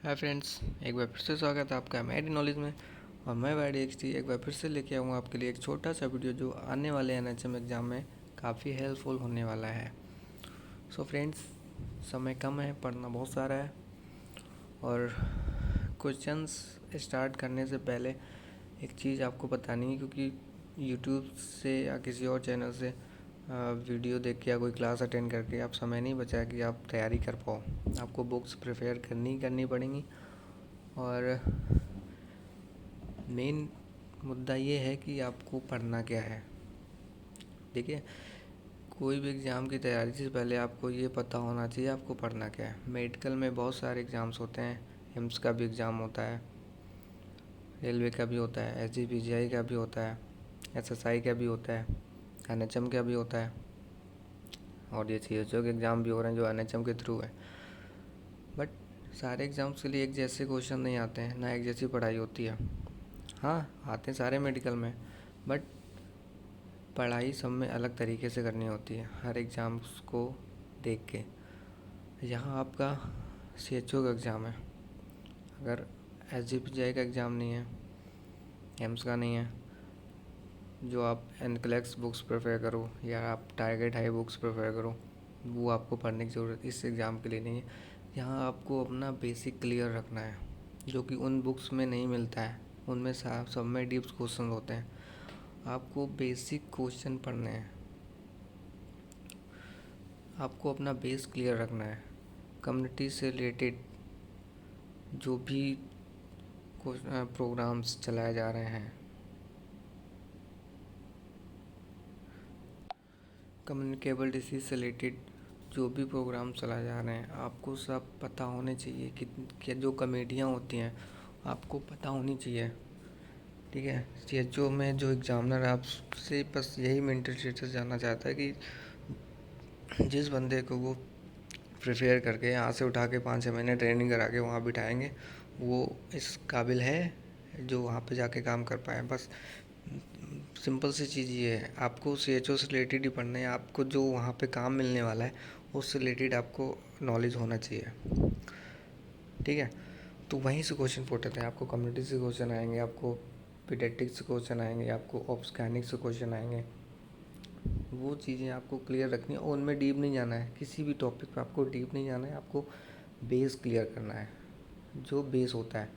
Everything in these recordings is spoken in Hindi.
हाय फ्रेंड्स, एक बार फिर से स्वागत है आपका मेरी नॉलेज में। और मैं वाई डी एक बार फिर से लेके आऊँगा आपके लिए एक छोटा सा वीडियो जो आने वाले एनएचएम एग्ज़ाम में काफ़ी हेल्पफुल होने वाला है। सो फ्रेंड्स, समय कम है, पढ़ना बहुत सारा है। और क्वेश्चंस स्टार्ट करने से पहले एक चीज़ आपको बतानी है, क्योंकि यूट्यूब से या किसी और चैनल से वीडियो देख के या कोई क्लास अटेंड करके आप समय नहीं बचा कि आप तैयारी कर पाओ। आपको बुक्स प्रिपेयर करनी पड़ेंगी। और मेन मुद्दा ये है कि आपको पढ़ना क्या है। देखिए, कोई भी एग्ज़ाम की तैयारी से पहले आपको ये पता होना चाहिए आपको पढ़ना क्या है। मेडिकल में बहुत सारे एग्ज़ाम्स होते हैं, एम्स का भी एग्ज़ाम होता है, रेलवे का भी होता है, SGPGI का भी होता है, SSI का भी होता है, NHM का भी होता है, और ये CHO के एग्ज़ाम भी हो रहे हैं जो NHM के थ्रू है। बट सारे एग्ज़ाम्स के लिए एक जैसे क्वेश्चन नहीं आते हैं, ना एक जैसी पढ़ाई होती है। हाँ, आते हैं सारे मेडिकल में, बट पढ़ाई सब में अलग तरीके से करनी होती है, हर एग्ज़ाम्स को देख के। यहाँ आपका CHO का एग्ज़ाम है, अगर SGPGI का एग्ज़ाम नहीं है, एम्स का नहीं है, जो आप NCLEX बुक्स प्रेफर करो या आप टारगेट हाई बुक्स प्रेफर करो, वो आपको पढ़ने की ज़रूरत इस एग्ज़ाम के लिए नहीं है। यहाँ आपको अपना बेसिक क्लियर रखना है, जो कि उन बुक्स में नहीं मिलता है। उनमें सब में डीप क्वेश्चन होते हैं। आपको बेसिक क्वेश्चन पढ़ने हैं, आपको अपना बेस क्लियर रखना है। कम्युनिटी से रिलेटेड जो भी प्रोग्राम्स चलाए जा रहे हैं, कम्युनिकेबल डिसीज़ से रिलेटेड जो भी प्रोग्राम चलाए जा रहे हैं, आपको सब पता होने चाहिए कि जो कमेटियाँ होती हैं आपको पता होनी चाहिए। ठीक है, CHO में जो एग्ज़ामिनर आपसे बस यही मेंटल स्टेटस जानना चाहता है कि जिस बंदे को वो प्रिपेयर करके यहाँ से उठा के 5-6 महीने ट्रेनिंग करा के वहाँ बिठाएंगे, वो इस काबिल है जो वहाँ पे जाके काम कर पाए। बस सिंपल सी चीज़ ये है, आपको CHO से रिलेटेड ही पढ़ना है। आपको जो वहाँ पे काम मिलने वाला है उससे रिलेटेड आपको नॉलेज होना चाहिए। ठीक है, तो वहीं से क्वेश्चन पुट होते हैं। आपको कम्युनिटी से क्वेश्चन आएंगे, आपको पीडियाट्रिक्स से क्वेश्चन आएंगे, आपको ऑब्स्टैटिक्स से क्वेश्चन आएंगे। वो चीज़ें आपको क्लियर रखनी है और उनमें डीप नहीं जाना है। किसी भी टॉपिक पे आपको डीप नहीं जाना है, आपको बेस क्लियर करना है, जो बेस होता है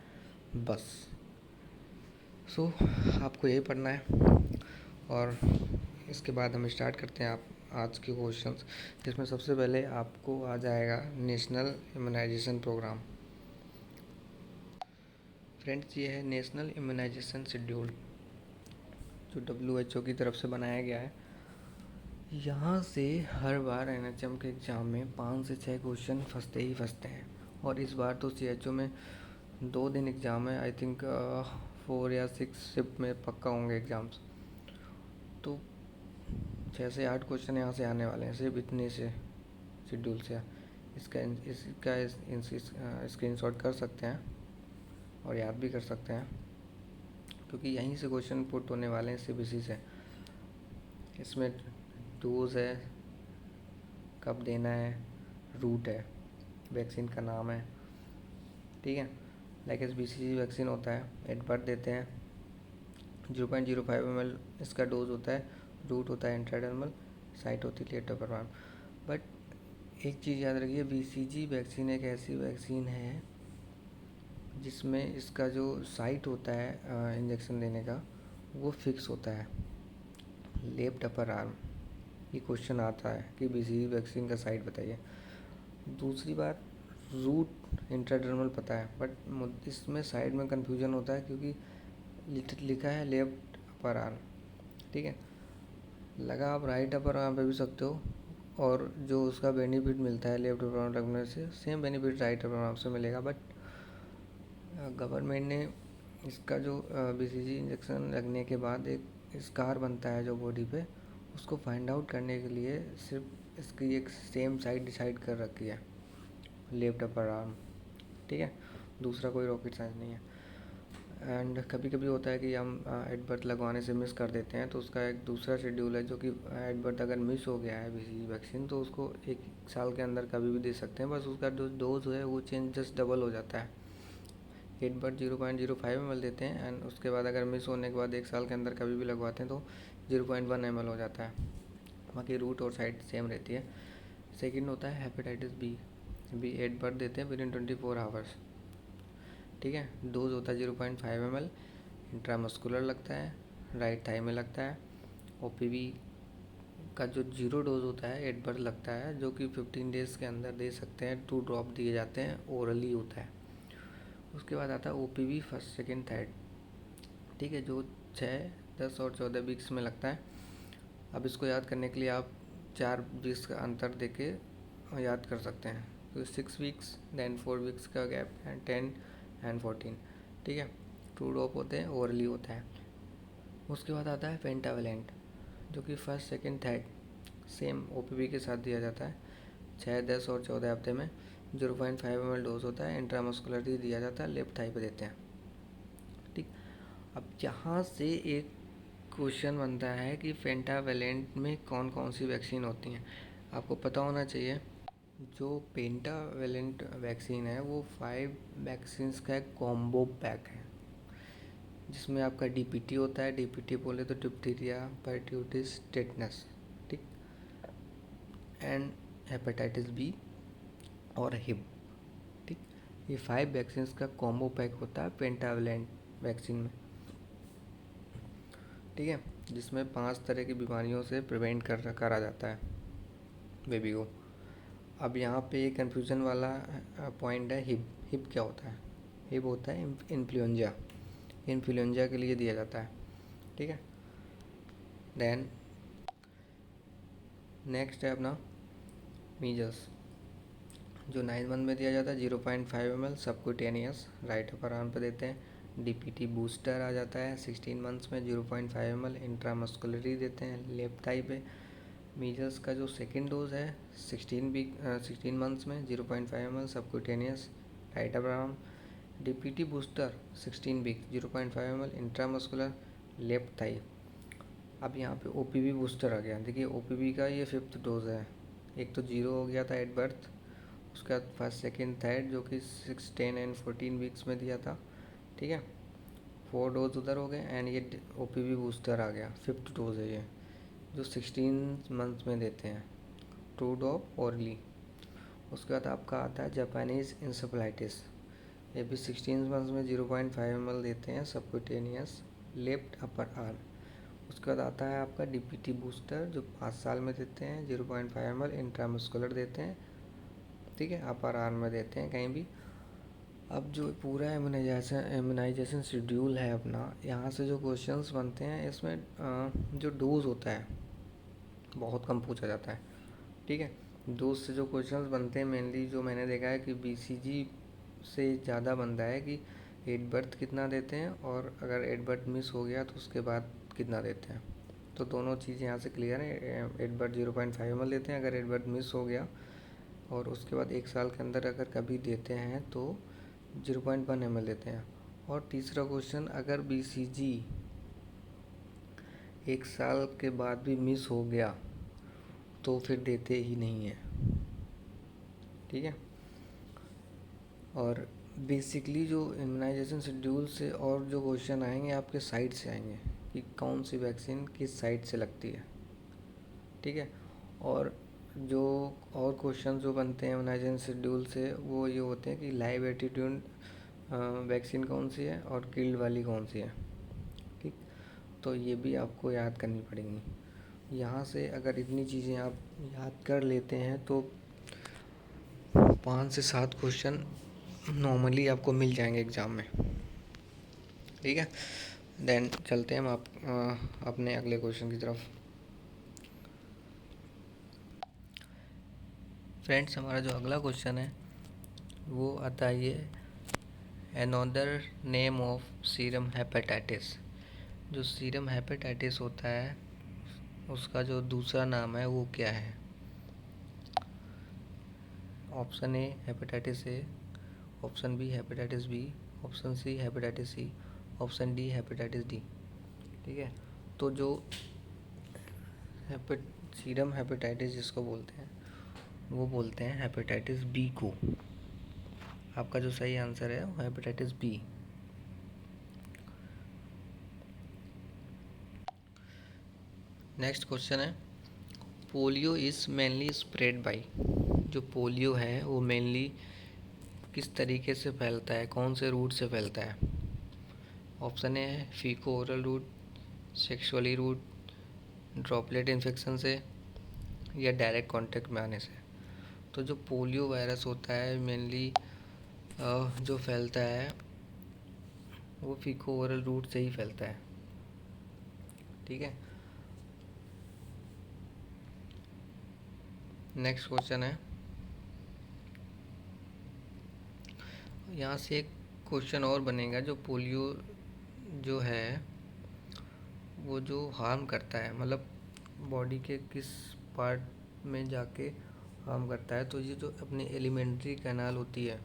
बस। सो आपको यही पढ़ना है। और इसके बाद हम स्टार्ट करते हैं आप आज के क्वेश्चंस, जिसमें सबसे पहले आपको आ जाएगा नेशनल इम्यूनाइजेशन प्रोग्राम। फ्रेंड्स, ये है नेशनल इम्यूनाइजेशन शेड्यूल, जो WHO की तरफ से बनाया गया है। यहाँ से हर बार NHM के एग्ज़ाम में 5 से 6 क्वेश्चन फंसते हैं। और इस बार तो CHO में 2 दिन एग्ज़ाम है, आई थिंक 4 या 6 शिफ्ट में पक्का होंगे एग्ज़ाम्स। तो 6 से 8 क्वेश्चन यहाँ से आने वाले हैं, सिर्फ इतने से शेड्यूल से। इसका स्क्रीनशॉट कर सकते हैं और याद भी कर सकते हैं, क्योंकि यहीं से क्वेश्चन पुट होने वाले हैं सिर्फ इसी से। इसमें डोज है, कब देना है, रूट है, वैक्सीन का नाम है। ठीक है, लाइक BCG वैक्सीन होता है, एट बर्थ देते हैं, 0.05 ml इसका डोज होता है, रूट होता है इंट्राडर्मल, साइट होती है लेटोपरवान। बट एक चीज़ याद रखिए, BCG वैक्सीन एक ऐसी वैक्सीन है जिसमें इसका जो साइट होता है इंजेक्शन देने का, वो फिक्स होता है, लेफ्ट अपर आर्म। ये क्वेश्चन आता है कि BCG वैक्सीन का साइट बताइए। दूसरी बात, रूट इंट्राडर्मल पता है, बट इसमें साइड में कन्फ्यूजन होता है क्योंकि लिखा है लेफ्ट अपर आर्म। ठीक है, लगा आप राइट अपर आर्म पे भी सकते हो, और जो उसका बेनिफिट मिलता है लेफ्ट अपर आर्म रखने से, same benefit right upper arm से मिलेगा। बट गवर्नमेंट ने इसका जो BCG इंजेक्शन लगने के बाद एक स्कार बनता है जो बॉडी पे, उसको फाइंड आउट करने के लिए सिर्फ इसकी एक सेम साइड डिसाइड कर रखी है, लेफ्ट अपर आर्म। ठीक है, दूसरा कोई रॉकेट साइंस नहीं है। एंड कभी कभी होता है कि हम एट बर्थ लगवाने से मिस कर देते हैं, तो उसका एक दूसरा शेड्यूल है, जो कि एट बर्थ अगर मिस हो गया है BCG वैक्सीन, तो उसको 1 साल के अंदर कभी भी दे सकते हैं। बस उसका जो डोज है वो चेंज जस्ट डबल हो जाता है। 8 बर्थ 0.05 ml देते हैं, एंड उसके बाद अगर मिस होने के बाद 1 साल के अंदर कभी भी लगवाते हैं तो 0.1 ml हो जाता है। बाकी रूट और साइड सेम रहती है। सेकंड होता है हेपेटाइटिस बी। 8 बर्थ देते हैं विदिन 24 आवर्स। ठीक है, डोज होता है 0.5 ml, इंट्रामस्कुलर लगता है, राइट थाई में लगता है। ओपीवी का जो 0 डोज होता है 8 बर्थ लगता है, जो कि 15 डेज़ के अंदर दे सकते हैं। 2 ड्रॉप दिए जाते हैं, ओरली होता है। उसके बाद आता है ओपीवी फर्स्ट सेकेंड थर्ड। ठीक है, जो 6, 10 और 14 वीक्स में लगता है। अब इसको याद करने के लिए आप 4 वीक्स का अंतर देके याद कर सकते हैं। तो 6 वीक्स देन 4 वीक्स का गैप है, 10 एंड 14। ठीक है, 2 ड्रॉप होते हैं, ओरली होता है। उसके बाद आता है पेंटावेलेंट, जो कि first second third same OPV के साथ दिया जाता है। 6, 10 और 14 हफ्ते में 0.5 ml डोज होता है, इंट्रामस्कुलरली दिया जाता है, लेफ्ट थाई पे देते हैं। ठीक, अब यहाँ से एक क्वेश्चन बनता है कि पेंटावेलेंट में कौन कौन सी वैक्सीन होती हैं। आपको पता होना चाहिए, जो पेंटावेलेंट वैक्सीन है वो 5 वैक्सीन्स का एक कॉम्बो पैक है, जिसमें आपका डीपीटी होता है। डीपीटी बोले तो डिप्थीरिया, परट्यूटिस, टेटनस, ठीक, एंड हेपेटाइटिस बी और हिप। ठीक, ये 5 वैक्सीन्स का कॉम्बो पैक होता है पेंटावेलेंट वैक्सीन में। ठीक है, जिसमें 5 तरह की बीमारियों से प्रिवेंट करा जाता है बेबी को। अब यहाँ पे एक कन्फ्यूज़न वाला पॉइंट है, हिप। हिप क्या होता है? हिप होता है इन्फ्लुएंजा। इन्फ्लुएंजा के लिए दिया जाता है। ठीक है, देन नेक्स्ट है अपना मीजल्स, जो 9 मंथ में दिया जाता है, 0.5 ml subcutaneous, right upper arm पे देते हैं। डीपीटी बूस्टर आ जाता है 16 मंथ्स में, 0.5 ml इंट्रामस्कुलरी देते हैं, लेफ्ट थाई पे। मीजल्स का जो सेकेंड डोज है 16 मंथ्स में, 0.5 ml subcutaneous, right upper arm. DPT booster 16 week, 0.5 ml intramuscular, left thigh. अब यहाँ पे ओपीवी बूस्टर आ गया। देखिए ओपीवी का ये 5th डोज है। एक तो 0 हो गया था एट बर्थ, उसका फर्स्ट सेकेंड थर्ड जो कि 6, 10 एंड 14 वीक्स में दिया था। ठीक है, 4 डोज उधर हो गए, एंड ये ओपीवी बूस्टर आ गया, 5th डोज है ये, जो 16 मंथ्स में देते हैं, 2 डॉप ओरली। उसके बाद आपका आता है जापानीज़ इंसेफेलाइटिस। ये भी 16 मंथ्स में 0.5 ml देते हैं सबक्यूटेनियस, लेफ्ट अपर आर्म। उसके बाद आता है आपका डीपीटी बूस्टर, जो 5 साल में देते हैं, 0.5 ml इंट्रामस्कुलर देते हैं। ठीक है, अपर आर्म में देते हैं कहीं भी। अब जो पूरा इम्यूनाइजेशन शेड्यूल है अपना, यहाँ से जो क्वेश्चंस बनते हैं इसमें जो डोज होता है बहुत कम पूछा जाता है। ठीक है, डोज से जो क्वेश्चंस बनते हैं मेनली, जो मैंने देखा है कि बीसीजी से ज़्यादा बनता है कि 8 बर्थ कितना देते हैं, और अगर 8 बर्थ मिस हो गया तो उसके बाद कितना देते हैं। तो दोनों चीज़ यहाँ से क्लियर है। 8 बर्थ 0.5 ml देते हैं अगर 8 बर्थ मिस हो गया, और उसके बाद 1 साल के अंदर अगर कभी देते हैं तो 0.1 ml देते हैं। और तीसरा क्वेश्चन, अगर बीसीजी 1 साल के बाद भी मिस हो गया तो फिर देते ही नहीं है। ठीक है, और बेसिकली जो इम्यूनाइजेशन शेड्यूल से और जो क्वेश्चन आएंगे आपके साइड से आएंगे कि कौन सी वैक्सीन किस साइड से लगती है। ठीक है, और जो और क्वेश्चन जो बनते हैं इम्यूनाइजेशन शेड्यूल से वो ये होते हैं कि लाइव एटीट्यूड वैक्सीन कौन सी है और किल्ड वाली कौन सी है। ठीक, तो ये भी आपको याद करनी पड़ेंगी। यहाँ से अगर इतनी चीज़ें आप याद कर लेते हैं तो 5 से 7 क्वेश्चन नॉर्मली आपको मिल जाएंगे एग्ज़ाम में। ठीक है, देन चलते हैं हम अपने अगले क्वेश्चन की तरफ। फ्रेंड्स, हमारा जो अगला क्वेश्चन है वो आता है ये, another name of serum hepatitis. जो सीरम हेपेटाइटिस होता है उसका जो दूसरा नाम है वो क्या है? Option A hepatitis A, option B hepatitis B, option C hepatitis C, option D hepatitis D. ठीक है, तो जो सीरम हेपेटाइटिस जिसको बोलते हैं वो बोलते हैं हेपेटाइटिस बी को। आपका जो सही आंसर है वो हेपेटाइटिस बी। नेक्स्ट क्वेश्चन है, polio is mainly spread by. जो पोलियो है वो मेनली किस तरीके से फैलता है, कौन से रूट से फैलता है? ऑप्शन ए है faeco oral route, sexually route, droplet infection से, या डायरेक्ट कांटेक्ट में आने से। तो जो पोलियो वायरस होता है मेनली जो फैलता है वो फीको ओरल रूट से ही फैलता है। ठीक है। नेक्स्ट क्वेश्चन है, यहाँ से एक क्वेश्चन और बनेगा, जो पोलियो जो है वो जो हार्म करता है, मतलब बॉडी के किस पार्ट में जाके हार्म करता है? तो ये जो अपनी एलिमेंट्री कैनाल होती है,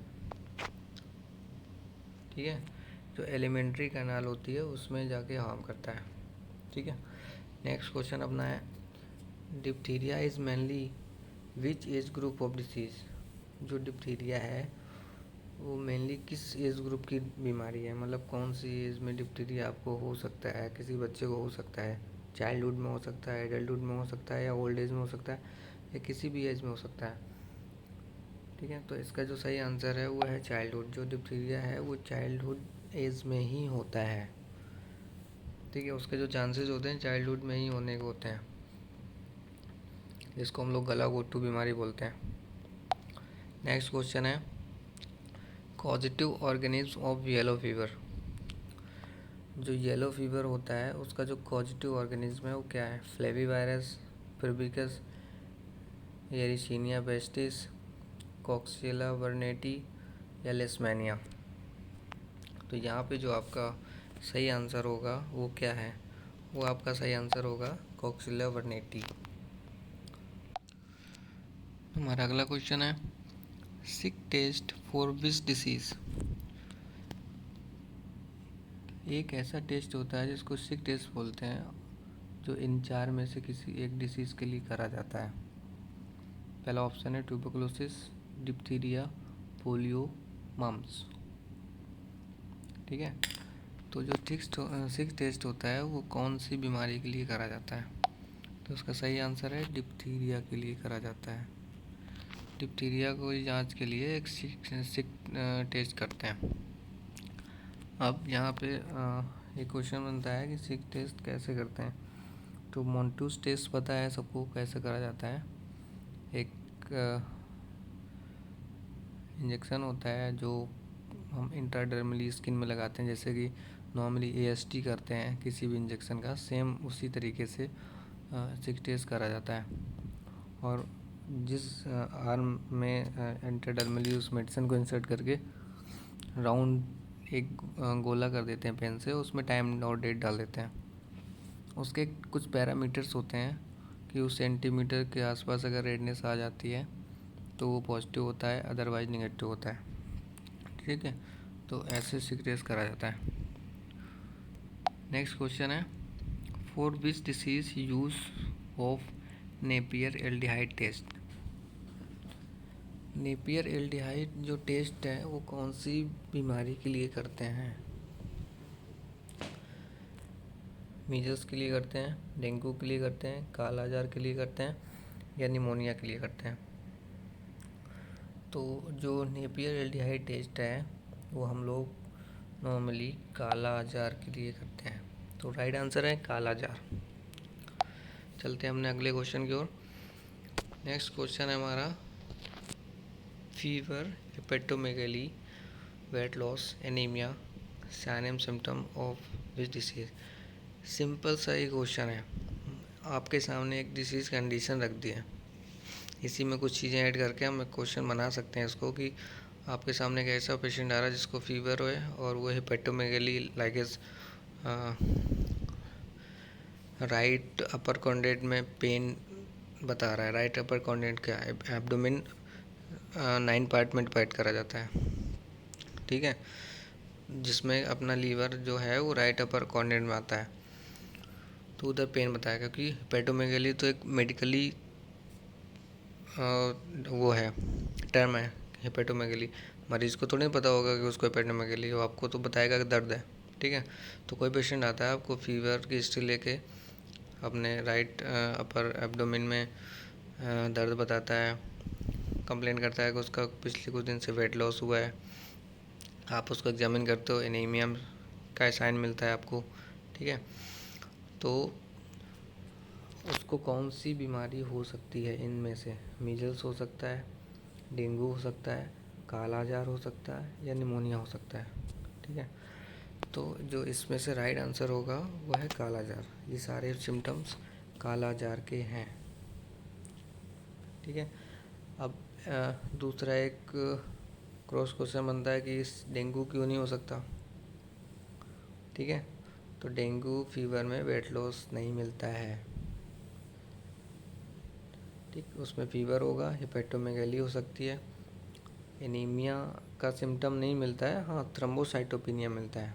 ठीक है, जो एलिमेंट्री कैनाल होती है उसमें जाके हार्म करता है। ठीक है। नेक्स्ट क्वेश्चन अपना है, diphtheria is mainly which age group of disease. जो डिप्थीरिया है वो मेनली किस एज ग्रुप की बीमारी है, मतलब कौन सी एज में डिप्थीरिया आपको हो सकता है, किसी बच्चे को हो सकता है, चाइल्डहुड में हो सकता है, एडल्टहुड में हो सकता है, या ओल्ड एज में हो सकता है, या किसी भी एज में हो सकता है। ठीक है। तो इसका जो सही आंसर है वो है चाइल्डहुड। जो डिप्थीरिया है वो चाइल्डहुड एज में ही होता है। ठीक है। उसके जो चांसेस होते हैं चाइल्डहुड में ही होने के होते हैं, जिसको हम लोग गला घोटू बीमारी बोलते हैं। नेक्स्ट क्वेश्चन है, causative organism of yellow fever. जो येलो फीवर होता है उसका जो कॉजेटिव ऑर्गेनिज्म है वो क्या है? फ्लेवी वायरस, प्यूबिकस, येरिसीनिया पेस्टिस, कॉक्सिला बर्नेटी, या लेशमैनिया। तो यहाँ पे जो आपका सही आंसर होगा वो क्या है? वो आपका सही आंसर होगा कॉक्सिला बर्नेटी। हमारा अगला क्वेश्चन है, सिक टेस्ट फॉर विच डिसीज़। एक ऐसा टेस्ट होता है जिसको सिक टेस्ट बोलते हैं, जो इन चार में से किसी एक डिसीज़ के लिए करा जाता है। पहला ऑप्शन है ट्यूबरकुलोसिस, डिप्थीरिया, पोलियो, मम्स। ठीक है। तो जो सिक टेस्ट होता है वो कौन सी बीमारी के लिए करा जाता है? तो उसका सही आंसर है डिप्थीरिया के लिए करा जाता है। डिप्थीरिया को जांच के लिए एक सिक टेस्ट करते हैं। अब यहाँ पे एक क्वेश्चन बनता है कि सिक टेस्ट कैसे करते हैं। तो मॉन्टूस टेस्ट पता है सबको कैसे करा जाता है। एक इंजेक्शन होता है जो हम इंट्राडर्मली स्किन में लगाते हैं, जैसे कि नॉर्मली एएसटी करते हैं किसी भी इंजेक्शन का, सेम उसी तरीके से सिक टेस्ट करा जाता है। और जिस आर्म में इंट्राडर्मली उस मेडिसिन को इंसर्ट करके राउंड एक गोला कर देते हैं पेन से, उसमें टाइम और डेट डाल देते हैं। उसके कुछ पैरामीटर्स होते हैं कि उस सेंटीमीटर के आसपास अगर रेडनेस आ जाती है तो वो पॉजिटिव होता है, अदरवाइज निगेटिव होता है। ठीक है। तो ऐसे सिक टेस्ट करा जाता है। नेक्स्ट क्वेश्चन है, for which disease use of Napier aldehyde test. Napier aldehyde जो टेस्ट है वो कौन सी बीमारी के लिए करते हैं? मीजल्स के लिए करते हैं, डेंगू के लिए करते हैं, काला जार के लिए करते हैं, या निमोनिया के लिए करते हैं? तो जो नेपियर एल्डिहाइड टेस्ट है वो हम लोग नॉर्मली काला जार के लिए करते हैं। तो राइट आंसर है काला जार। चलते हैं हमने अगले क्वेश्चन की ओर। नेक्स्ट क्वेश्चन है हमारा, fever, hepatomegaly, weight loss, anaemia, sign and symptom of which disease. Simple सा ही क्वेश्चन है, आपके सामने एक डिसीज़ कंडीशन रख दी है, इसी में कुछ चीज़ें ऐड करके हम एक क्वेश्चन बना सकते हैं इसको, कि आपके सामने एक ऐसा पेशेंट आ रहा है जिसको फीवर है और वो hepatomegaly like is right upper quadrant में पेन बता रहा है। राइट अपर कॉर्नेट का एब्डोमेन 9 पार्ट में डिवाइड करा जाता है। ठीक है। जिसमें अपना लीवर जो है वो राइट अपर कॉर्नेट में आता है, तो उधर पेन बताया, क्योंकि हेपेटोमेगली तो एक मेडिकली वो है, टर्म है हेपेटोमेगली, मरीज़ को थोड़ी पता होगा कि उसको हेपेटोमेगाली, वो आपको तो बताएगा कि दर्द है, ठीक है। तो कोई पेशेंट आता है आपको फीवर की हिस्ट्री लेके, अपने राइट अपर एब्डोमेन में दर्द बताता है, कंप्लेन करता है कि उसका पिछले कुछ दिन से वेट लॉस हुआ है। आप उसको एग्जामिन करते हो, एनीमिया का साइन मिलता है आपको, ठीक है। तो उसको कौन सी बीमारी हो सकती है इनमें से? मीजल्स हो सकता है, डेंगू हो सकता है, काला जार हो सकता है, या निमोनिया हो सकता है, ठीक है। तो जो इसमें से राइट आंसर होगा वो है काला जार। ये सारे सिम्टम्स काला जार के हैं, ठीक है। अब दूसरा एक क्रॉस क्वेश्चन बनता है कि इस डेंगू क्यों नहीं हो सकता, ठीक है। तो डेंगू फीवर में वेट लॉस नहीं मिलता है, ठीक। उसमें फीवर होगा, हेपेटोमेगाली हो सकती है, एनीमिया का सिम्टम नहीं मिलता है, हाँ थ्रोम्बोसाइटोपिनिया मिलता है।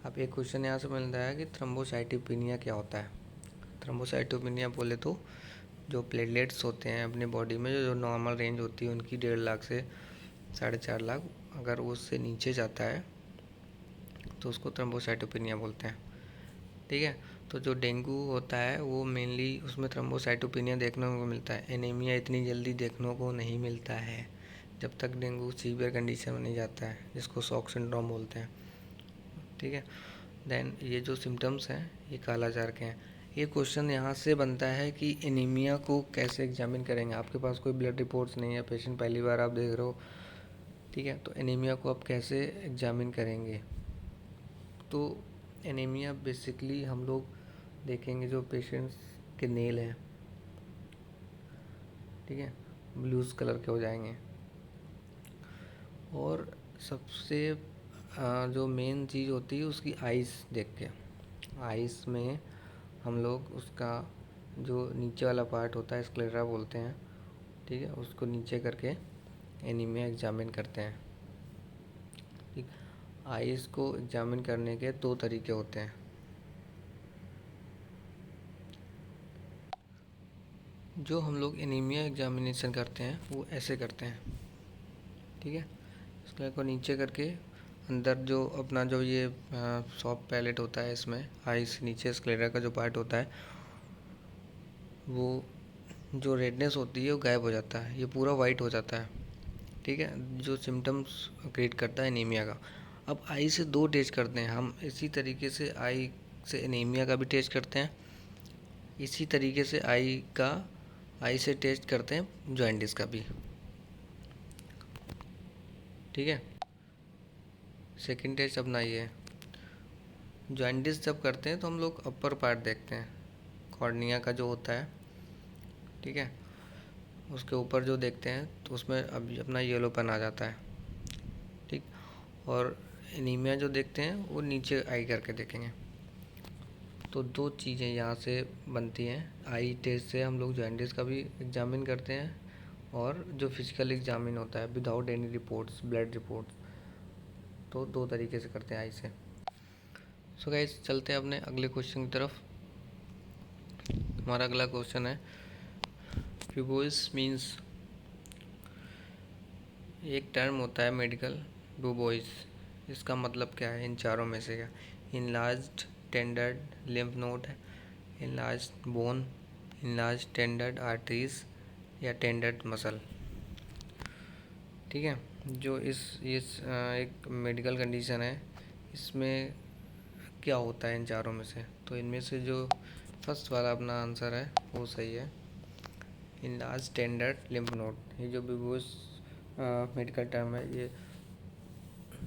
अब एक क्वेश्चन यहाँ से मिलता है कि थ्रोम्बोसाइटोपिनिया क्या होता है। थ्रोम्बोसाइटोपिनिया बोले तो जो प्लेटलेट्स होते हैं अपनी बॉडी में, जो नॉर्मल रेंज होती है उनकी 1.5 लाख से 4.5 लाख, अगर वो उससे नीचे जाता है तो उसको थ्रोम्बोसाइटोपिनिया बोलते हैं, ठीक है। तो जो डेंगू होता है वो मेनली उसमें थ्रोम्बोसाइटोपिनिया देखने को मिलता है, एनीमिया इतनी जल्दी देखने को नहीं मिलता है जब तक डेंगू सीवियर कंडीशन में नहीं जाता है, जिसको शॉक सिंड्रोम बोलते हैं, ठीक है। देन ये जो सिम्टम्स हैं ये काला जार के हैं। ये क्वेश्चन यहाँ से बनता है कि एनीमिया को कैसे एग्जामिन करेंगे। आपके पास कोई ब्लड रिपोर्ट्स नहीं है, पेशेंट पहली बार आप देख रहे हो, ठीक है। तो एनीमिया को आप कैसे एग्जामिन करेंगे? तो एनीमिया बेसिकली हम लोग देखेंगे जो पेशेंट्स के नेल हैं, ठीक है, ब्लूज़ कलर के हो जाएंगे। और सबसे जो मेन चीज़ होती है उसकी आइज़ देख के, आइज़ में हम लोग उसका जो नीचे वाला पार्ट होता है स्क्लेरा बोलते हैं, ठीक है, उसको नीचे करके एनीमिया एग्जामिन करते हैं, ठीक। आइज़ को एग्जामिन करने के 2 तरीके होते हैं। जो हम लोग एनीमिया एग्जामिनेशन करते हैं वो ऐसे करते हैं, ठीक है। स्क्लेरा को नीचे करके अंदर जो अपना जो ये सॉफ्ट पैलेट होता है, इसमें आइज़ से नीचे स्क्लेरा का जो पार्ट होता है वो जो रेडनेस होती है वो गायब हो जाता है, ये पूरा वाइट हो जाता है, ठीक है, जो सिम्टम्स क्रिएट करता है एनीमिया का। अब आई से 2 टेस्ट करते हैं हम, इसी तरीके से आई से एनीमिया का भी टेस्ट करते हैं, इसी तरीके से आई से टेस्ट करते हैं जॉइंटिस का भी, ठीक है। सेकंड टेस्ट अपना ये है, जॉइंटिस जब करते हैं तो हम लोग अपर पार्ट देखते हैं, कॉर्निया का जो होता है, ठीक है, उसके ऊपर जो देखते हैं तो उसमें अभी अपना येलोपन आ जाता है, ठीक। और एनीमिया जो देखते हैं वो नीचे आई करके देखेंगे। तो 2 चीज़ें यहाँ से बनती हैं, आई टेस्ट से हम लोग जॉइंटिस का भी एग्जामिन करते हैं, और जो फिजिकल एग्जामिन होता है without any reports, blood reports, तो 2 तरीके से करते हैं आई से। सो गाइस चलते हैं अपने अगले क्वेश्चन की तरफ। हमारा अगला क्वेश्चन है ब्यूबोइस मीन्स, एक टर्म होता है मेडिकल, ब्यूबोइस, इसका मतलब क्या है इन चारों में से? क्या enlarged tendered lymph node, enlarged bone, enlarged tendered arteries, या टेंडर्ड मसल, ठीक है। जो इस एक मेडिकल कंडीशन है, इसमें क्या होता है इन चारों में से? तो इनमें से जो फर्स्ट वाला अपना आंसर है वो सही है, इनलार्ज टेंडर्ड लिम्फ नोड। ये जो ब्यूबोइस मेडिकल टर्म है ये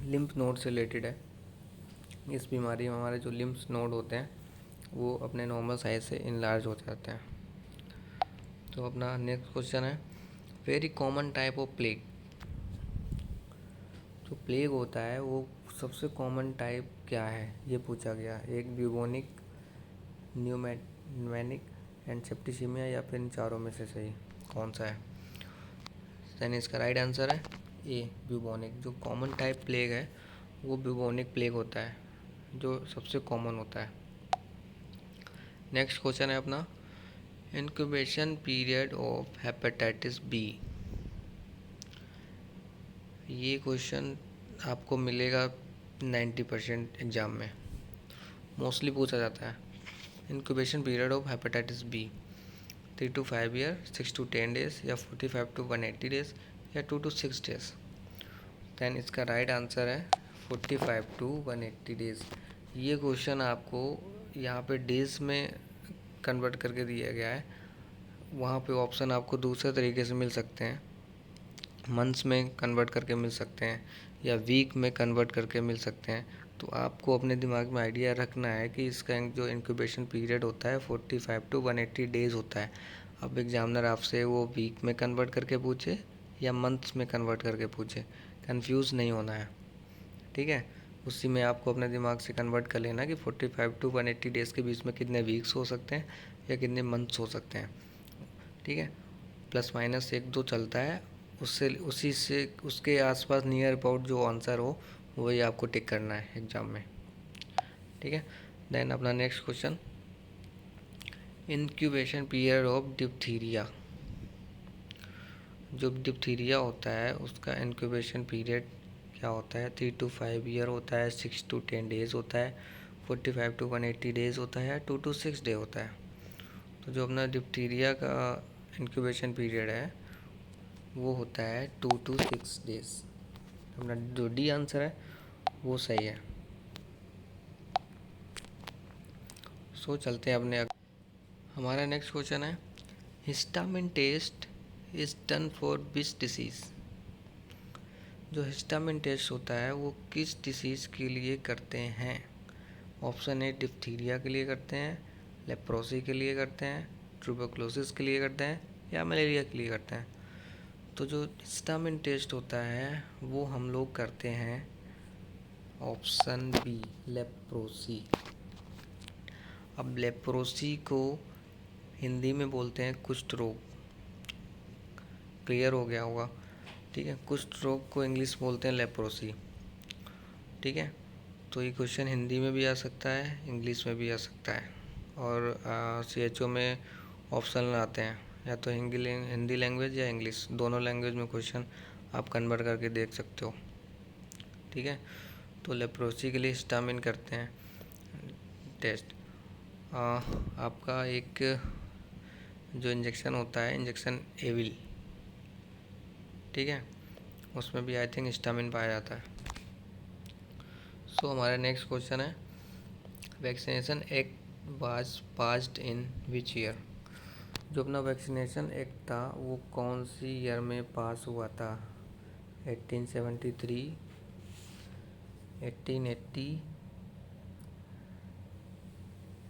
लिम्फ नोड से रिलेटेड है। इस बीमारी में हमारे जो लिम्फ नोड होते हैं वो अपने नॉर्मल साइज से इनलार्ज हो जाते हैं। तो अपना नेक्स्ट क्वेश्चन है very common type of plague. जो प्लेग होता है वो सबसे कॉमन टाइप क्या है ये पूछा गया, एक ब्यूबोनिक, न्यूमोनिक एंड सेप्टिसिमिया, या फिर इन चारों में से सही कौन सा है? देन इसका राइट आंसर है ए ब्यूबोनिक। जो कॉमन टाइप प्लेग है वो ब्यूबोनिक प्लेग होता है, जो सबसे कॉमन होता है। नेक्स्ट क्वेश्चन है अपना incubation period of hepatitis B. ये क्वेश्चन आपको मिलेगा 90% एग्ज़ाम में, मोस्टली पूछा जाता है। Incubation period of hepatitis B 3 to 5 year, 6 to 10 days, या 45 to 180 डेज, या 2 to 6 डेज। दैन इसका राइट आंसर है 45 to 180 डेज। ये क्वेश्चन आपको यहाँ पे डेज में कन्वर्ट करके दिया गया है, वहाँ पे ऑप्शन आपको दूसरे तरीके से मिल सकते हैं, मंथ्स में कन्वर्ट करके मिल सकते हैं, या वीक में कन्वर्ट करके मिल सकते हैं। तो आपको अपने दिमाग में आइडिया रखना है कि इसका जो इंक्यूबेशन पीरियड होता है 45 to 180 डेज़ होता है। अब एग्जामिनर आपसे वो वीक में कन्वर्ट करके पूछे या मंथ्स में कन्वर्ट करके पूछे, कंफ्यूज नहीं होना है, ठीक है। उसी में आपको अपने दिमाग से कन्वर्ट कर लेना कि 45 to 180 डेज़ के बीच में कितने वीक्स हो सकते हैं या कितने मंथ्स हो सकते हैं, ठीक है। प्लस माइनस 1-2 चलता है, उससे उसी से उसके आसपास नियर अबाउट जो आंसर हो वही आपको टिक करना है एग्ज़ाम में, ठीक है। देन अपना next question, incubation period of diphtheria. जो डिप्थीरिया होता है उसका इंक्यूबेशन पीरियड क्या होता है? 3 to 5 ईयर होता है, 6 to 10 डेज़ होता है, 45 to 180 डेज़ होता है, 2 to 6 डे होता है। तो जो अपना डिप्थीरिया का इंक्यूबेशन पीरियड है वो होता है 2 to 6 डेज़। अपना जो डी आंसर है वो सही है। सो चलते हैं अपने हमारा नेक्स्ट क्वेश्चन है, histamine test is done for which disease. जो हिस्टामिन टेस्ट होता है वो किस डिसीज़ के लिए करते हैं? ऑप्शन ए डिप्थीरिया के लिए करते हैं, लेप्रोसी के लिए करते हैं, ट्यूबरकुलोसिस के लिए करते हैं, या मलेरिया के लिए करते हैं। तो जो हिस्टामिन टेस्ट होता है वो हम लोग करते हैं ऑप्शन बी, लेप्रोसी। अब लेप्रोसी को हिंदी में बोलते हैं कुष्ठ रोग, क्लियर हो गया होगा, ठीक है। कुष्ठ रोग को इंग्लिश बोलते हैं लेप्रोसी, ठीक है। तो ये क्वेश्चन हिंदी में भी आ सकता है, इंग्लिश में भी आ सकता है, और CHO में ऑप्शनल आते हैं, या तो हिंदी लैंग्वेज या इंग्लिश, दोनों लैंग्वेज में क्वेश्चन आप कन्वर्ट करके देख सकते हो, ठीक है। तो लेप्रोसी के लिए हिस्टामिन करते हैं टेस्ट। आपका एक जो इंजेक्शन होता है, इंजेक्शन एविल, ठीक है, उसमें भी आई थिंक हिस्टामिन पाया जाता है। सो हमारा नेक्स्ट क्वेश्चन है, vaccination act was passed in which year. जो अपना वैक्सीनेशन एक्ट था वो कौन सी ईयर में पास हुआ था? 1873, 1880,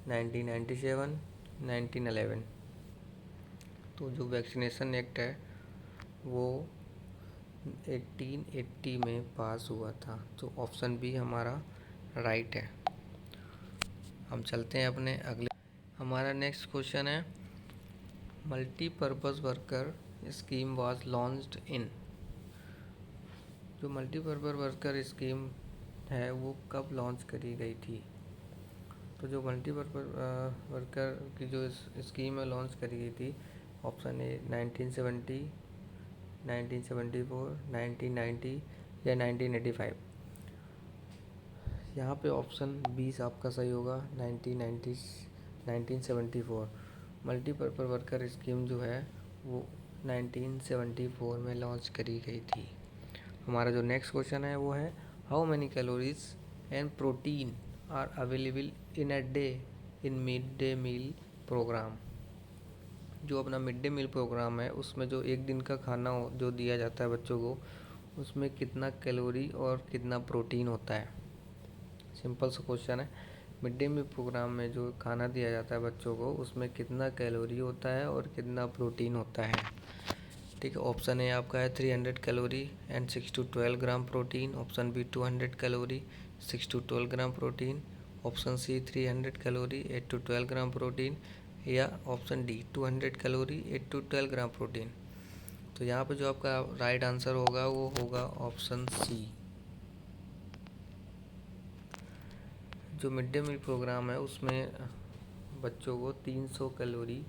1997, 1911। तो जो वैक्सीनेशन एक्ट है वो 1880 में पास हुआ था, तो ऑप्शन बी हमारा राइट है। हम चलते हैं अपने अगले। हमारा नेक्स्ट क्वेश्चन है, multipurpose worker scheme was launched in. जो मल्टीपर्पज़ वर्कर स्कीम है वो कब लॉन्च करी गई थी? तो जो मल्टीपर्पज़ वर्कर की जो स्कीम है लॉन्च करी गई थी, ऑप्शन ए 1970, 1974, 1990, या 1985। यहाँ पे ऑप्शन 20 आपका सही होगा, 1990, 1974। मल्टीपर्पज़ वर्कर स्कीम जो है वो 1974 में लॉन्च करी गई थी। हमारा जो नेक्स्ट क्वेश्चन है वो है, how many calories and protein are available in a day in mid day meal programme. जो अपना मिड डे मील प्रोग्राम है उसमें जो एक दिन का खाना जो दिया जाता है बच्चों को, उसमें कितना कैलोरी और कितना प्रोटीन होता है? सिंपल सा क्वेश्चन है, मिड डे मील प्रोग्राम में जो खाना दिया जाता है बच्चों को उसमें कितना कैलोरी होता है और कितना प्रोटीन होता है, ठीक है। ऑप्शन ए आपका है 300 calorie and 6 to 12 gram protein, option B 200 calorie 6 to 12 gram protein, option C 300 calorie 8 to 12 gram protein, या option D 200 calorie 8 to 12 gram protein. तो यहाँ पे जो आपका राइट आंसर होगा वो होगा ऑप्शन सी। जो मिड डे मील प्रोग्राम है उसमें बच्चों को 300 कैलोरी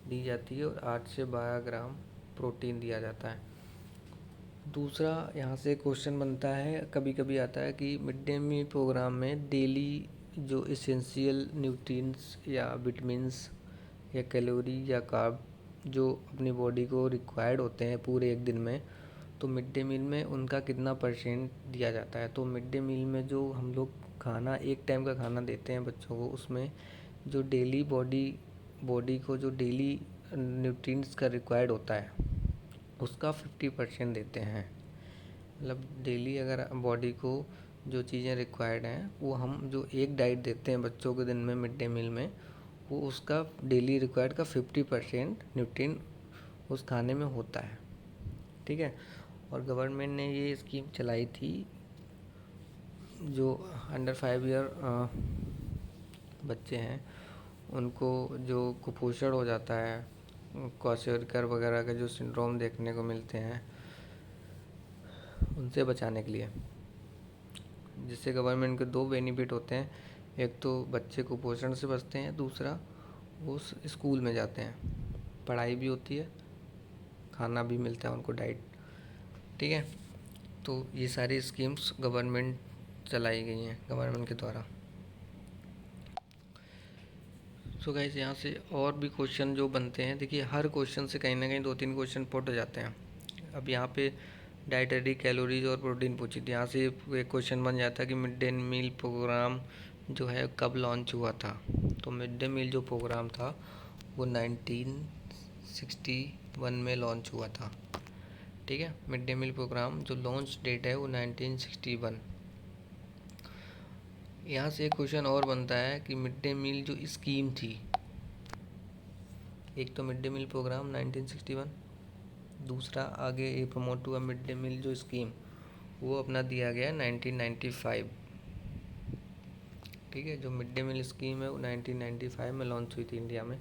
दी जाती है और 8 से 12 ग्राम प्रोटीन दिया जाता है। दूसरा यहाँ से क्वेश्चन बनता है, कभी कभी आता है कि मिड डे मील प्रोग्राम में डेली जो एसेंशियल न्यूट्रिएंट्स या विटामिन्स या कैलोरी या कार्ब जो अपनी बॉडी को रिक्वायर्ड होते हैं पूरे एक दिन में, तो मिड डे मील में उनका कितना परसेंट दिया जाता है। तो मिड डे मील में जो हम लोग खाना, एक टाइम का खाना देते हैं बच्चों को, उसमें जो डेली बॉडी को जो डेली न्यूट्रिएंट्स का रिक्वायर्ड होता है उसका 50% देते हैं। मतलब डेली अगर बॉडी को जो चीज़ें रिक्वायर्ड हैं वो हम जो एक डाइट देते हैं बच्चों को दिन में मिड डे मील में, वो उसका डेली रिक्वायर्ड का 50% न्यूट्रिएंट उस खाने में होता है। ठीक है। और गवर्नमेंट ने ये स्कीम चलाई थी, जो अंडर 5 ईयर बच्चे हैं उनको जो कुपोषण हो जाता है, क्वाशोरिकर वगैरह के जो सिंड्रोम देखने को मिलते हैं, उनसे बचाने के लिए, जिससे गवर्नमेंट के दो बेनिफिट होते हैं। एक तो बच्चे कुपोषण से बचते हैं, दूसरा वो स्कूल में जाते हैं, पढ़ाई भी होती है, खाना भी मिलता है उनको, डाइट। ठीक है। तो ये सारी स्कीम्स गवर्नमेंट चलाई गई हैं गवर्नमेंट के द्वारा। सो गाइस, यहाँ से और भी क्वेश्चन जो बनते हैं, देखिए हर क्वेश्चन से कहीं ना कहीं 2-3 क्वेश्चन पुट हो जाते हैं। अब यहाँ पे डाइटरी कैलोरीज और प्रोटीन पूछी थी, यहाँ से एक क्वेश्चन बन जाता है कि मिड डे मील प्रोग्राम जो है कब लॉन्च हुआ था। तो मिड डे मील जो प्रोग्राम था वो 1961 में लॉन्च हुआ था। ठीक है। मिड डे मील प्रोग्राम जो लॉन्च डेट है वो 1961। यहाँ से एक क्वेश्चन और बनता है कि मिड डे मील जो स्कीम थी, एक तो मिड डे मील प्रोग्राम 1961, दूसरा आगे ये प्रमोट हुआ मिड डे मील जो स्कीम, वो अपना दिया गया 1995। ठीक है। जो मिड डे मील स्कीम है वो 1995 में लॉन्च हुई थी इंडिया में।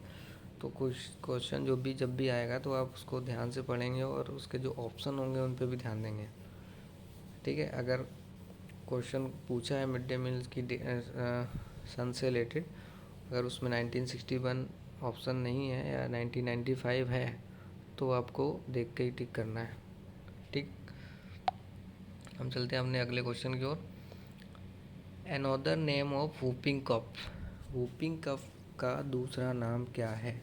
तो कुछ क्वेश्चन जो भी जब भी आएगा तो आप उसको ध्यान से पढ़ेंगे और उसके जो ऑप्शन होंगे उन पर भी ध्यान देंगे। ठीक है। अगर क्वेश्चन पूछा है मिड डे मील की सन से रिलेटेड, अगर उसमें 1961 ऑप्शन नहीं है या 1995 है तो आपको देख के ही टिक करना है। ठीक। हम चलते हैं अपने अगले क्वेश्चन की ओर। Another name of whooping cough. Whooping cough का दूसरा नाम क्या है?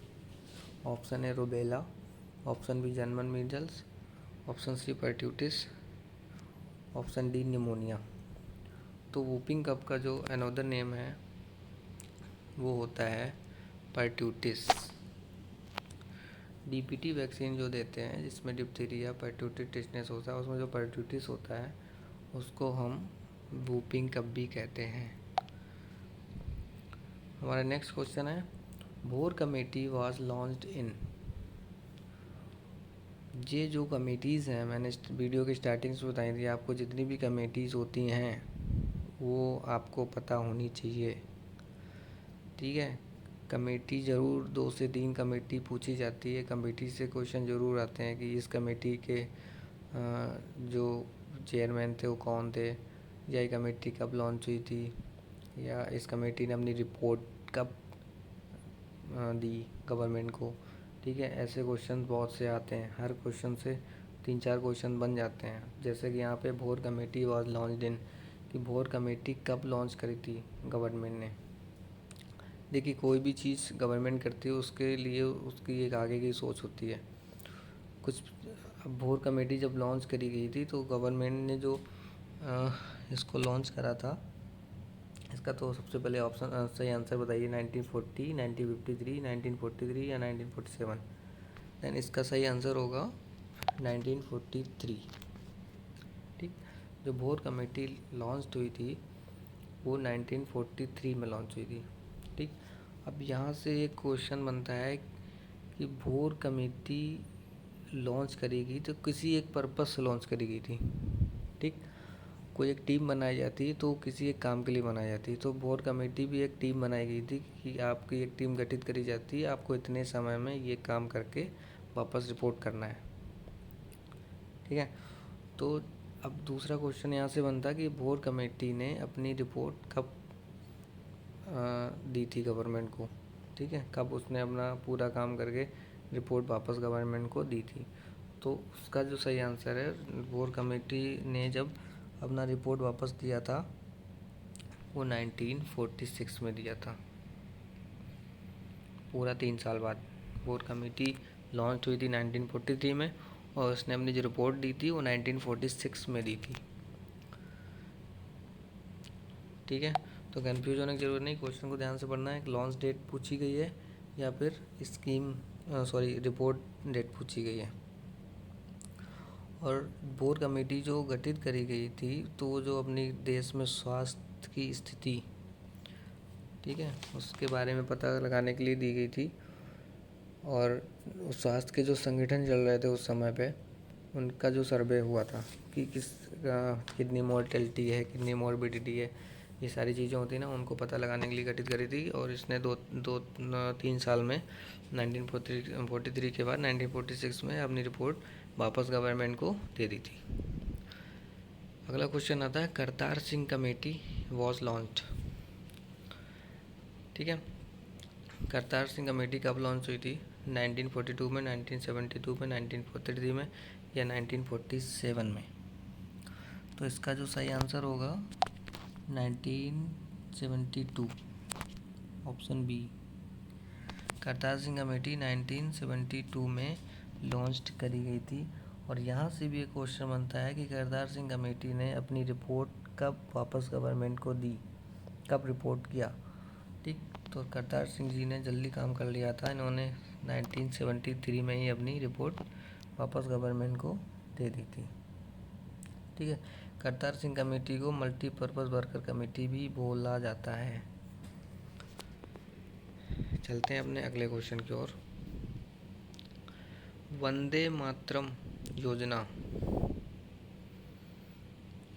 Option A rubella, option B German measles, option C pertussis, option D pneumonia. तो वूपिंग कफ का जो अनदर नेम है वो होता है परट्यूटिस। डीपीटी वैक्सीन जो देते हैं जिसमें डिप्थीरिया परट्यूटिस टिटनेस होता है, उसमें जो परट्यूटिस होता है उसको हम वूपिंग कफ भी कहते हैं। हमारा नेक्स्ट क्वेश्चन है, भोर कमेटी वाज लॉन्च्ड इन। ये जो कमेटीज़ हैं, मैंने वीडियो की स्टार्टिंग से बताई थी आपको, जितनी भी कमेटीज़ होती हैं वो आपको पता होनी चाहिए। ठीक है। कमेटी ज़रूर 2 से 3 कमेटी पूछी जाती है, कमेटी से क्वेश्चन ज़रूर आते हैं कि इस कमेटी के जो चेयरमैन थे वो कौन थे, या ये कमेटी कब लॉन्च हुई थी, या इस कमेटी ने अपनी रिपोर्ट कब दी गवर्नमेंट को। ठीक है। ऐसे क्वेश्चन बहुत से आते हैं, हर क्वेश्चन से 3-4 क्वेश्चन बन जाते हैं। जैसे कि यहाँ पे भोर कमेटी वाज लॉन्च्ड इन, कि भोर कमेटी कब लॉन्च करी थी गवर्नमेंट ने। देखिए कोई भी चीज़ गवर्नमेंट करती है उसके लिए उसकी एक आगे की सोच होती है कुछ। अब भोर कमेटी जब लॉन्च करी गई थी तो गवर्नमेंट ने जो इसको लॉन्च करा था, इसका तो सबसे पहले ऑप्शन सही आंसर बताइए, 1940, 1953, 1943 या 1947। देन इसका सही आंसर होगा 1943। ठीक। जो भोर कमेटी लॉन्च हुई थी वो 1943 में लॉन्च हुई थी। ठीक। अब यहाँ से एक क्वेश्चन बनता है कि भोर कमेटी लॉन्च करी गई तो किसी एक पर्पस से लॉन्च करी गई थी। ठीक। कोई एक टीम बनाई जाती है तो किसी एक काम के लिए बनाई जाती है, तो भोर कमेटी भी एक टीम बनाई गई थी कि आपकी एक टीम गठित करी जाती है, आपको इतने समय में ये काम करके वापस रिपोर्ट करना है। ठीक है। तो अब दूसरा क्वेश्चन यहाँ से बनता है कि भोर कमेटी ने अपनी रिपोर्ट कब दी थी गवर्नमेंट को। ठीक है। कब उसने अपना पूरा काम करके रिपोर्ट वापस गवर्नमेंट को दी थी। तो उसका जो सही आंसर है, बोर कमेटी ने जब अपना रिपोर्ट वापस दिया था वो 1946 में दिया था, पूरा 3 साल बाद। बोर कमेटी लॉन्च हुई थी 1943 में और उसने अपनी जो रिपोर्ट दी थी वो 1946 में दी थी। ठीक है, तो कंफ्यूज होने की ज़रूरत नहीं, क्वेश्चन को ध्यान से पढ़ना है। लॉन्च डेट पूछी गई है या फिर रिपोर्ट डेट पूछी गई है। और बोर कमेटी जो गठित करी गई थी, तो वो जो अपनी देश में स्वास्थ्य की स्थिति, ठीक है, उसके बारे में पता लगाने के लिए दी गई थी। और स्वास्थ्य के जो संगठन चल रहे थे उस समय पे, उनका जो सर्वे हुआ था कि कितनी मॉर्टेलिटी है, कितनी मॉर्बिडिटी है, ये सारी चीज़ें होती हैं ना, उनको पता लगाने के लिए गठित करी थी। और इसने 3 साल में 1943 के बाद 1946 में अपनी रिपोर्ट वापस गवर्नमेंट को दे दी थी। अगला क्वेश्चन आता है, Kartar Singh committee was launched. ठीक है, करतार सिंह कमेटी कब लॉन्च हुई थी? 1942 में, 1972 में, 1943 में या 1947 में? तो इसका जो सही आंसर होगा 1972, option B. Kartar Singh committee 1972 में लॉन्च करी गई थी। और यहाँ से भी एक क्वेश्चन बनता है कि करतार सिंह कमेटी ने अपनी रिपोर्ट कब वापस गवर्नमेंट को दी, कब रिपोर्ट किया? ठीक, तो करतार सिंह जी ने जल्दी काम कर लिया था, इन्होंने 1973 में ही अपनी रिपोर्ट वापस गवर्नमेंट को दे दी थी। ठीक है, करतार सिंह कमेटी को मल्टीपर्पज़ वर्कर कमेटी भी बोला जाता है। चलते हैं अपने अगले क्वेश्चन की ओर। वंदे मातरम योजना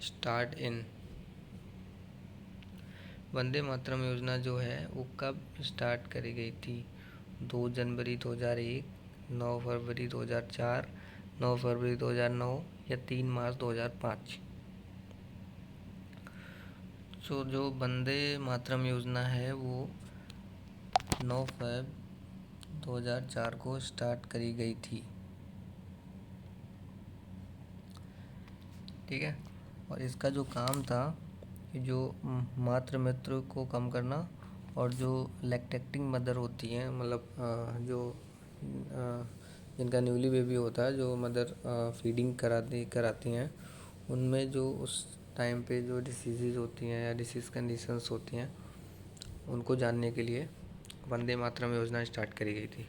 स्टार्ट इन, वंदे मातरम योजना जो है वो कब स्टार्ट करी गई थी? 2 जनवरी 2001, 9 फरवरी 2004, 9 फरवरी 2009 या 3 मार्च 2005? तो जो वंदे मातरम योजना है वो 9 फरवरी 2004 को स्टार्ट करी गई थी। ठीक है, और इसका जो काम था, जो मातृ मृत्यु को कम करना और जो लैक्टेटिंग मदर होती हैं, मतलब जिनका न्यूली बेबी होता है, जो मदर फीडिंग कराती हैं, उनमें जो उस टाइम पे जो डिसीज़ होती हैं या डिसीज़ कंडीशंस होती हैं, उनको जानने के लिए वंदे मातरम योजना स्टार्ट करी गई थी।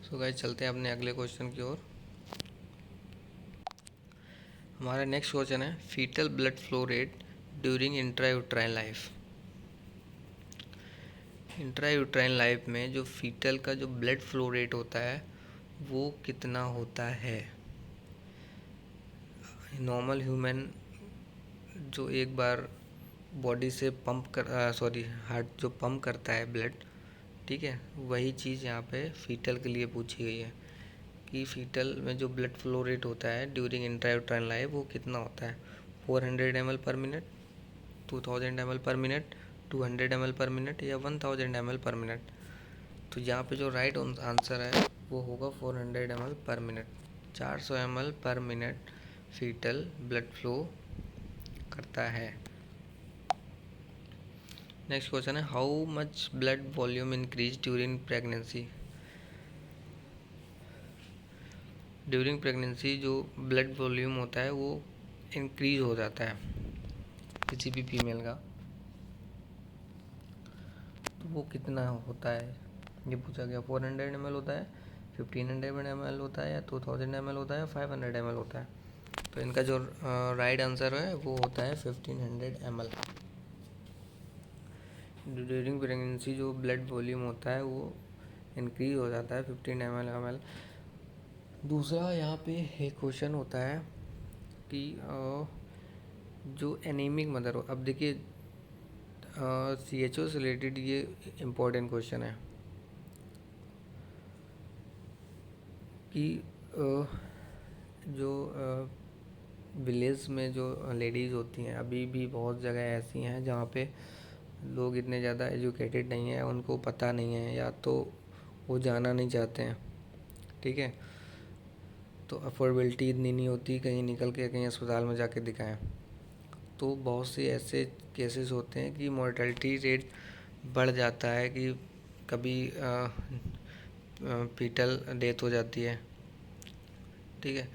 सो गाइस, चलते हैं अपने अगले क्वेश्चन की ओर। हमारा नेक्स्ट क्वेश्चन है, fetal blood flow rate during intrauterine life. Intrauterine life में जो फीटल का जो ब्लड फ्लो रेट होता है वो कितना होता है? नॉर्मल ह्यूमन जो एक बार बॉडी से हार्ट जो पंप करता है ब्लड, ठीक है, वही चीज़ यहाँ पे फीटल के लिए पूछी गई है कि फीटल में जो ब्लड फ्लो रेट होता है ड्यूरिंग इंट्रायूट्राइन लाइफ वो कितना होता है? 400 ml per minute, 2000 ml per minute, 200 ml per minute या 1000 ml पर मिनट? तो यहाँ पे जो राइट आंसर है वो होगा 400 ml per minute. 400 ml per minute fetal blood flow करता है। नेक्स्ट क्वेश्चन है, how much blood volume increase during pregnancy. During pregnancy जो ब्लड वॉल्यूम होता है वो इंक्रीज हो जाता है किसी भी फीमेल का, तो वो कितना होता है ये पूछा गया। 400 ml होता है, 1500 ml होता है या 2000 ml होता है, 500 ml होता है? तो इनका जो राइट आंसर है वो होता है 1500 ml। ड्यूरिंग प्रेगनेंसी जो ब्लड वॉल्यूम होता है वो इंक्रीज हो जाता है 15 ml। दूसरा यहाँ पे एक क्वेश्चन होता है कि जो एनीमिक मदर हो, अब देखिए CHO से रिलेटेड ये इम्पोर्टेंट क्वेश्चन है कि जो विलेज में जो लेडीज़ होती हैं, अभी भी बहुत जगह ऐसी हैं जहाँ पे लोग इतने ज़्यादा एजुकेटेड नहीं हैं, उनको पता नहीं है या तो वो जाना नहीं चाहते हैं ठीक है। तो अफोर्डेबिलिटी इतनी नहीं होती, कहीं निकल के कहीं अस्पताल में जाके दिखाएं। तो बहुत से ऐसे केसेस होते हैं कि मोर्टेलिटी रेट बढ़ जाता है, कि कभी फीटल डेथ हो जाती है, ठीक है।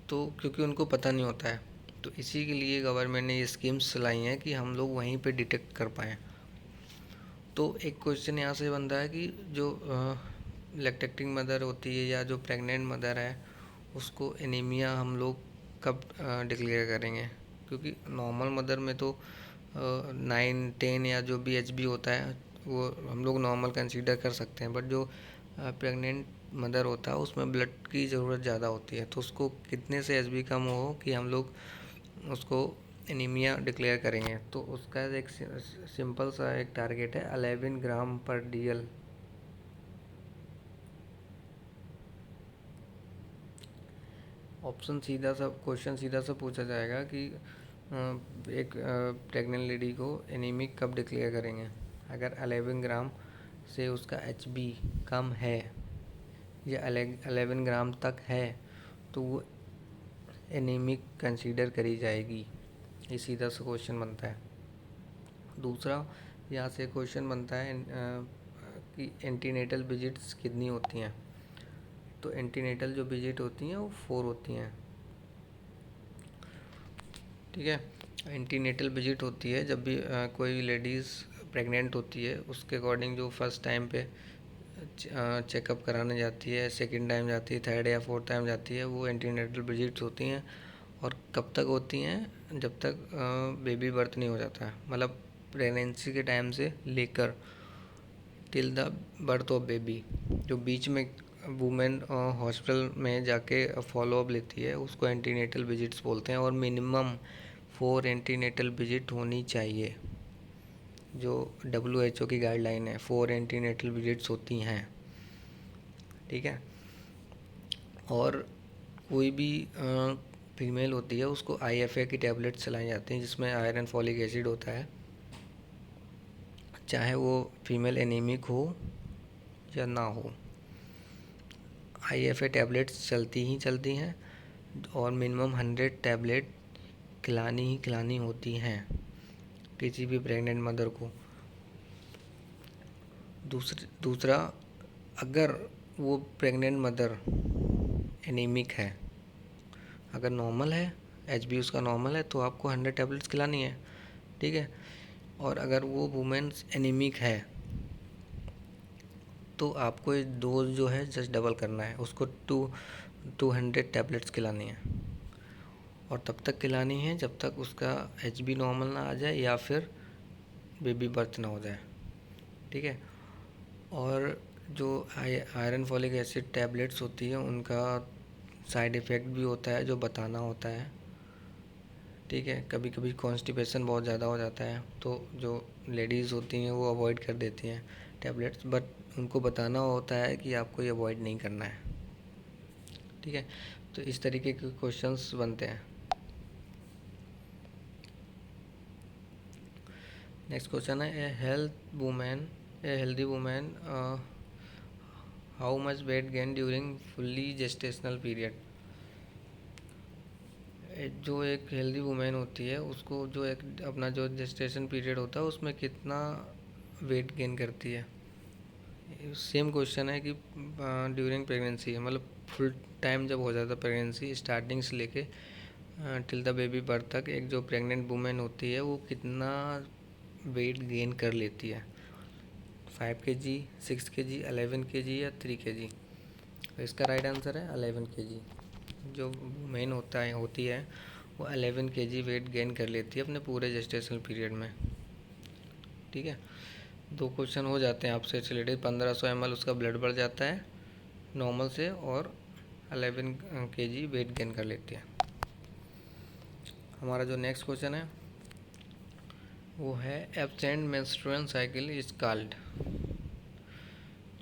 तो क्योंकि उनको पता नहीं होता है, तो इसी के लिए गवर्नमेंट ने ये स्कीम्स चलाई हैं कि हम लोग वहीं पे डिटेक्ट कर पाएँ। तो एक क्वेश्चन यहाँ से बनता है कि जो लैक्टेटिंग मदर होती है या जो प्रेग्नेंट मदर है, उसको एनीमिया हम लोग कब डिक्लेयर करेंगे? क्योंकि नॉर्मल मदर में तो 9-10 या जो भी एचबी होता है वो हम लोग नॉर्मल कंसीडर कर सकते हैं, बट जो प्रेग्नेंट मदर होता है उसमें ब्लड की ज़रूरत ज़्यादा होती है। तो उसको कितने से एचबी कम हो कि हम लोग उसको एनीमिया डिक्लेयर करेंगे? तो उसका एक सिंपल सा एक टारगेट है 11 ग्राम पर डीएल। ऑप्शन सीधा सा क्वेश्चन सीधा सा पूछा जाएगा कि एक प्रेग्नेंट लेडी को एनीमिक कब डिक्लेयर करेंगे? अगर 11 ग्राम से उसका एचबी कम है या 11 ग्राम तक है तो वो एनीमिक कंसीडर करी जाएगी। ये सीधा सा क्वेश्चन बनता है। दूसरा यहाँ से क्वेश्चन बनता है कि एंटीनेटल विजिट्स कितनी होती हैं? तो एंटीनेटल जो विजिट होती हैं वो 4 होती हैं, ठीक है। एंटीनेटल विजिट होती है जब भी कोई लेडीज़ प्रेग्नेंट होती है, उसके अकॉर्डिंग जो फर्स्ट टाइम पे चेकअप कराने जाती है, सेकंड टाइम जाती है, थर्ड या फोर्थ टाइम जाती है, वो एंटीनेटल विजिट्स होती हैं। और कब तक होती हैं? जब तक बेबी बर्थ नहीं हो जाता है, मतलब प्रेगनेंसी के टाइम से लेकर till the birth of baby. जो बीच में वुमेन हॉस्पिटल में जाके फॉलोअप लेती है उसको एंटीनेटल विजिट्स बोलते हैं। और मिनिमम 4 एंटीनेटल विजिट होनी चाहिए। जो WHO की गाइडलाइन है 4 एंटीनेटल विजिट्स होती हैं, ठीक है। और कोई भी फीमेल होती है उसको IFA की टैबलेट्स चलाई जाती हैं जिसमें आयरन फॉलिक एसिड होता है, चाहे वो फीमेल एनीमिक हो या ना हो। IFA टैबलेट्स चलती ही चलती हैं और मिनिमम 100 टैबलेट खिलानी होती हैं किसी भी प्रेग्नेंट मदर को। दूसरा, अगर वो प्रेग्नेंट मदर एनीमिक है, अगर नॉर्मल है, एचबी उसका नॉर्मल है, तो आपको 100 टैबलेट्स खिलानी है, ठीक है। और अगर वो वुमेन्स एनीमिक है तो आपको ये डोज जो है जस्ट डबल करना है, उसको 200 टैबलेट्स खिलानी है। और तब तक खिलानी है जब तक उसका एचबी नॉर्मल ना आ जाए या फिर बेबी बर्थ ना हो जाए, ठीक है। और जो आयरन फॉलिक एसिड टैबलेट्स होती है उनका साइड इफ़ेक्ट भी होता है जो बताना होता है, ठीक है। कभी कभी कॉन्स्टिपेशन बहुत ज़्यादा हो जाता है तो जो लेडीज़ होती हैं वो अवॉइड कर देती हैं टैबलेट्स, बट उनको बताना होता है कि आपको ये अवॉइड नहीं करना है, ठीक है। तो इस तरीके के क्वेश्चंस बनते हैं। नेक्स्ट क्वेश्चन है a healthy women how much weight gain during fully gestational period? जो एक हेल्दी वुमेन होती है उसको जो एक अपना जो जेस्टेशन पीरियड होता है उसमें कितना वेट गेन करती है? सेम क्वेश्चन है कि ड्यूरिंग प्रेगनेंसी है, मतलब फुल टाइम जब हो जाता है प्रेगनेंसी स्टार्टिंग से लेके टिल द बेबी बर्थ तक एक जो प्रेग्नेंट वुमेन होती है वो कितना वेट गेन कर लेती है? 5 kg, 6 kg, 11 kg या 3 kg? तो इसका राइट आंसर है 11 kg। जो वुमेन होती है वो 11 kg वेट गेन कर लेती है अपने पूरे जेस्टेशनल पीरियड में, ठीक है। 2 क्वेश्चन हो जाते हैं आपसे रिलेटेड। 1500 ml उसका ब्लड बढ़ जाता है नॉर्मल से और 11 kg वेट गेन कर लेती है। हमारा जो नेक्स्ट क्वेश्चन है वो है absent menstrual cycle is called.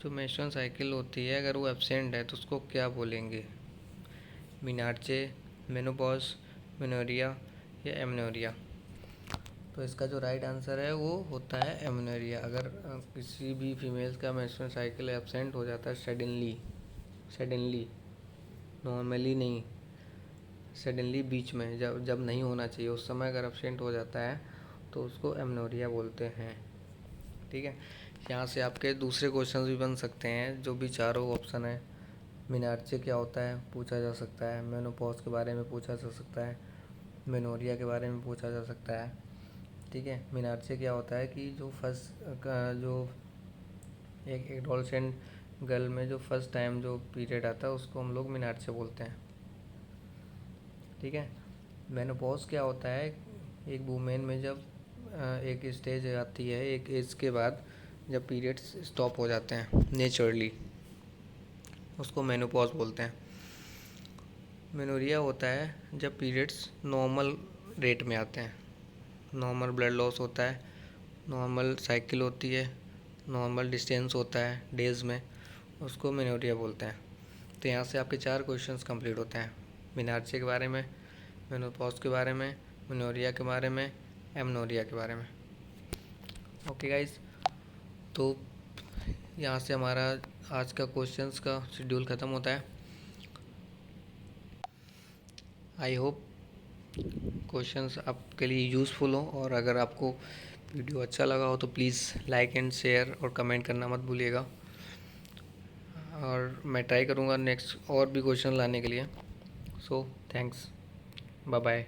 जो मेंस्ट्रुअल साइकिल होती है अगर वो एब्सेंट है तो उसको क्या बोलेंगे? मीनार्चे, मेनोपॉज, मेनोरिया या एमनोरिया? तो इसका जो राइट आंसर है वो होता है एमनोरिया। अगर किसी भी फीमेल का मेंस्ट्रुअल साइकिल एब्सेंट हो जाता है सडनली, नॉर्मली नहीं, सडनली बीच में जब जब नहीं होना चाहिए उस समय अगर एब्सेंट हो जाता है तो उसको एमनोरिया बोलते हैं। ठीक है, यहाँ से आपके दूसरे क्वेश्चन भी बन सकते हैं, जो भी चारों ऑप्शन है। मेनार्चे क्या होता है पूछा जा सकता है, मेनोपॉज के बारे में पूछा जा सकता है, मेनोरिया के बारे में पूछा जा सकता है। ठीक है, मेनार्चे क्या होता है कि जो फर्स्ट जो एक एडोलसेंट गर्ल में जो फर्स्ट टाइम जो पीरियड आता है उसको हम लोग मेनार्चे बोलते हैं। ठीक है, मेनोपॉज क्या होता है, एक वूमेन में जब एक स्टेज आती है एक एज के बाद जब पीरियड्स स्टॉप हो जाते हैं नेचुरली, उसको मेनोपॉज बोलते हैं। मेनोरिया होता है जब पीरियड्स नॉर्मल रेट में आते हैं, नॉर्मल ब्लड लॉस होता है, नॉर्मल साइकिल होती है, नॉर्मल डिस्टेंस होता है डेज़ में, उसको मेनोरिया बोलते हैं। तो यहाँ से आपके 4 क्वेश्चंस कंप्लीट होते हैं, मेनार्चे के बारे में, मेनोपॉज के बारे में, मेनोरिया के बारे में, एमनोरिया के बारे में। ओके गाइस, तो यहाँ से हमारा आज का क्वेश्चंस का शेड्यूल ख़त्म होता है। आई होप क्वेश्चंस आपके लिए यूज़फुल हो, और अगर आपको वीडियो अच्छा लगा हो तो प्लीज़ लाइक एंड शेयर और कमेंट करना मत भूलिएगा, और मैं ट्राई करूँगा नेक्स्ट और भी क्वेश्चन लाने के लिए। So thanks, bye bye.